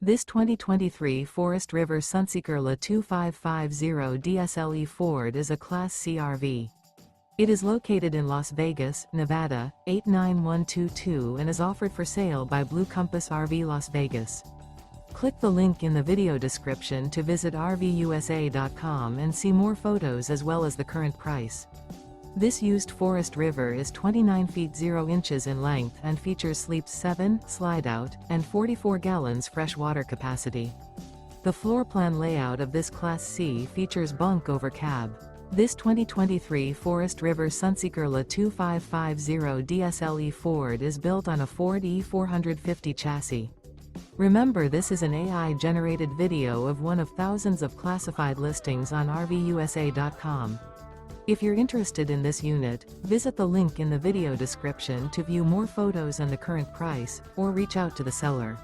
This 2023 Forest River Sunseeker LA2550 DSLE Ford is a Class C RV. It is located in Las Vegas, Nevada, 89122 and is offered for sale by Blue Compass RV Las Vegas. Click the link in the video description to visit RVUSA.com and see more photos as well as the current price. This used Forest River is 29 feet 0 inches in length and features sleeps 7, slide-out, and 44 gallons fresh water capacity. The floor plan layout of this Class C features bunk over cab. This 2023 Forest River Sunseeker LA2550 DSLE Ford is built on a Ford E450 chassis. Remember, this is an AI-generated video of one of thousands of classified listings on RVUSA.com. If you're interested in this unit, visit the link in the video description to view more photos and the current price, or reach out to the seller.